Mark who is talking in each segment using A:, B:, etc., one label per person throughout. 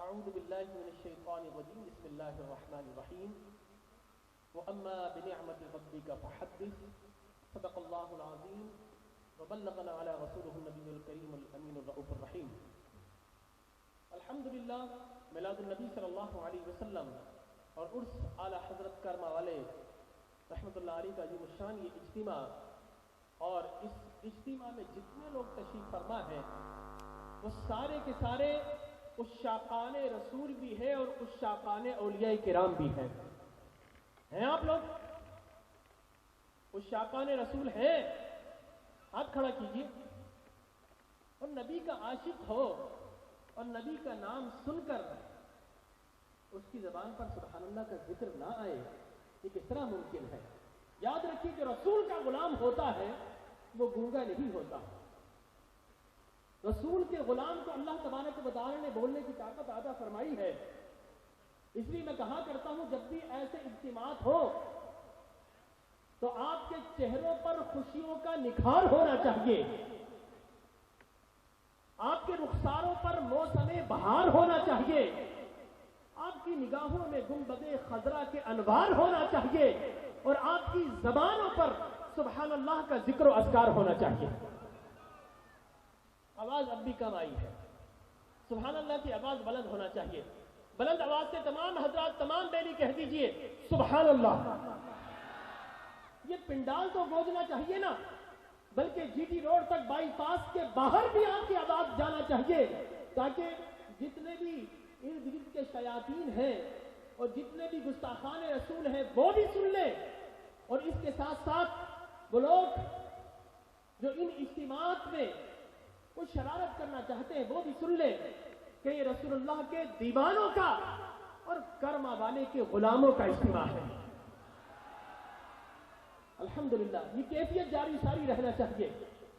A: أعوذ بالله من الشيطان الرجيم بسم الله الرحمن الرحيم وأما بنعمة ربك فحدث صدق الله العظيم وبلغنا على رسوله النبي الكريم الأمين الرؤوف الرحيم الحمد للہ میلاد النبی صلی اللہ علیہ وسلم اور عرس اعلیٰ حضرت کرما والے رحمۃ اللہ علیہ کا عظیم الشان یہ اجتماع اور اس اجتماع میں جتنے لوگ تشریف فرما ہیں وہ سارے کے سارے عشاقان رسول بھی ہیں اور عشاقان اولیاء کرام بھی ہیں آپ لوگ عشاقان رسول ہیں؟ ہاتھ کھڑا کیجئے. اور نبی کا عاشق ہو اور نبی کا نام سن کر اس کی زبان پر سبحان اللہ کا ذکر نہ آئے یہ کس طرح ممکن ہے؟ یاد رکھیے کہ رسول کا غلام ہوتا ہے وہ گونگا نہیں ہوتا. رسول کے غلام کو اللہ تبارک و تعالی نے بولنے کی طاقت عطا فرمائی ہے. اس لیے میں کہا کرتا ہوں جب بھی ایسے اجتماعات ہو تو آپ کے چہروں پر خوشیوں کا نکھار ہونا چاہیے. آپ کے رخساروں پر موسم بہار ہونا چاہیے. آپ کی نگاہوں میں گنبد خضرا کے انوار ہونا چاہیے اور آپ کی زبانوں پر سبحان اللہ کا ذکر و اذکار ہونا چاہیے. آواز اب بھی کم آئی ہے. سبحان اللہ کی آواز بلند ہونا چاہیے. بلند آواز سے تمام حضرات تمام بیلی کہہ دیجئے سبحان اللہ. یہ پنڈال تو گونجنا چاہیے نا بلکہ جی ٹی روڈ تک بائی پاس کے باہر بھی آپ کی آواز جانا چاہیے تاکہ جتنے بھی ارد گرد کے شیاطین ہیں اور جتنے بھی گستاخان رسول ہیں وہ بھی سن لیں اور اس کے ساتھ ساتھ وہ لوگ جو ان اجتماعات میں کچھ شرارت کرنا چاہتے ہیں وہ بھی سن لیں کہ یہ رسول اللہ کے دیوانوں کا اور کرما والے کے غلاموں کا اجتماع ہے. الحمدللہ یہ کیفیت جاری ساری رہنا چاہیے.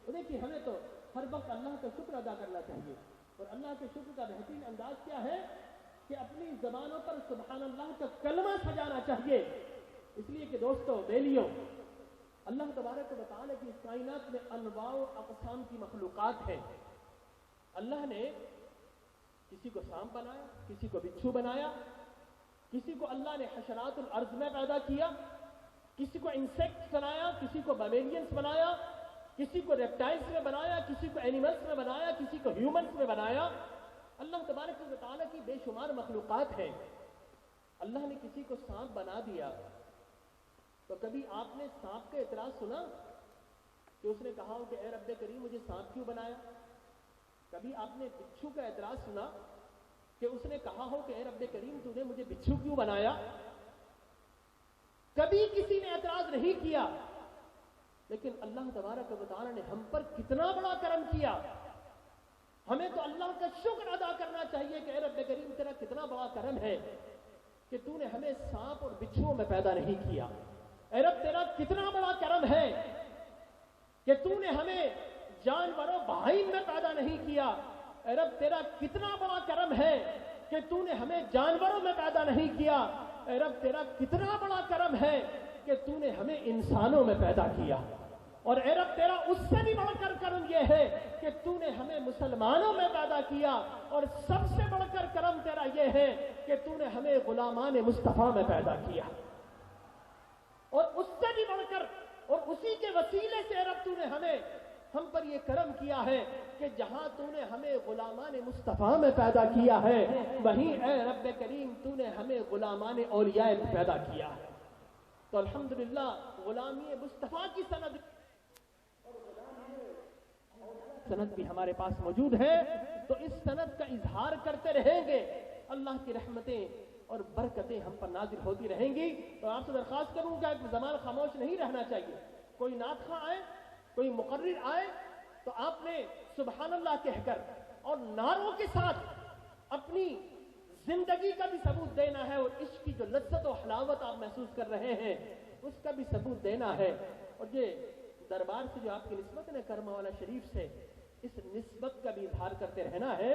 A: دیکھیے ہمیں تو ہر وقت اللہ کا شکر ادا کرنا چاہیے اور اللہ کے شکر کا بہترین انداز کیا ہے کہ اپنی زبانوں پر سبحان اللہ کا کلمہ سجانا چاہیے. اس لیے کہ دوستو بیلیوں اللہ تبارک و تعالی کی کائنات میں انواع و اقسام کی مخلوقات ہیں. اللہ نے کسی کو سانپ بنایا, کسی کو بچھو بنایا, کسی کو اللہ نے حشرات الارض میں پیدا کیا, کسی کو انسیکٹس بنایا, کسی کو میملینس بنایا, کسی کو ریپٹائلز میں بنایا, کسی کو اینیملز میں بنایا, کسی کو ہیومنز میں بنایا. اللہ تبارک و تعالی کی بے شمار مخلوقات ہیں. اللہ نے کسی کو سانپ بنا دیا تو کبھی آپ نے سانپ کا اعتراض سنا کہ اس نے کہا ہو کہ اے رب کریم مجھے سانپ کیوں بنایا؟ کبھی آپ نے بچھو کا اعتراض سنا کہ اس نے کہا ہو کہ اے رب کریم تو نے مجھے بچھو کیوں بنایا؟ کبھی کسی نے اعتراض نہیں کیا. لیکن اللہ تبارک و تعالی نے ہم پر کتنا بڑا کرم کیا. ہمیں تو اللہ کا شکر ادا کرنا چاہیے کہ اے رب کریم تیرا کتنا بڑا کرم ہے کہ تو نے ہمیں سانپ اور بچھوؤں میں پیدا نہیں کیا. اے رب تیرا کتنا بڑا کرم ہے کہ تو نے ہمیں جانوروں بہائم میں پیدا نہیں کیا. اے رب تیرا کتنا بڑا کرم ہے کہ تو نے ہمیں جانوروں میں پیدا نہیں کیا. اے رب تیرا کتنا بڑا کرم ہے کہ تو نے ہمیں انسانوں میں پیدا کیا. اور اے رب تیرا اس سے بھی بڑھ کر کرم یہ ہے کہ تو نے ہمیں مسلمانوں میں پیدا کیا. اور سب سے بڑھ کر کرم تیرا یہ ہے کہ تو نے ہمیں غلامان مصطفیٰ میں پیدا کیا. اور اس سے بھی بڑھ کر اور اسی کے وسیلے سے اے رب تو نے ہم پر یہ کرم کیا ہے کہ جہاں تو نے ہمیں غلامان مصطفیٰ میں پیدا کیا ہے وہیں اے رب کریم تو نے ہمیں غلامان اولیاء میں پیدا کیا ہے. تو الحمدللہ غلامی مصطفیٰ کی سند بھی ہمارے پاس موجود ہے. تو اس سند کا اظہار کرتے رہیں گے اللہ کی رحمتیں اور برکتیں ہم پر نازل ہوتی رہیں گی. تو آپ سے درخواست کروں گا کہ زمان خاموش نہیں رہنا چاہیے. کوئی نعت خواں آئے, کوئی مقرر آئے تو آپ نے سبحان اللہ کہہ کر اور نعروں کے ساتھ اپنی زندگی کا بھی ثبوت دینا ہے اور عشق کی جو لذت و حلاوت آپ محسوس کر رہے ہیں اس کا بھی ثبوت دینا ہے. اور یہ دربار سے جو آپ کی نسبت ہے کرما والا شریف سے اس نسبت کا بھی اظہار کرتے رہنا ہے.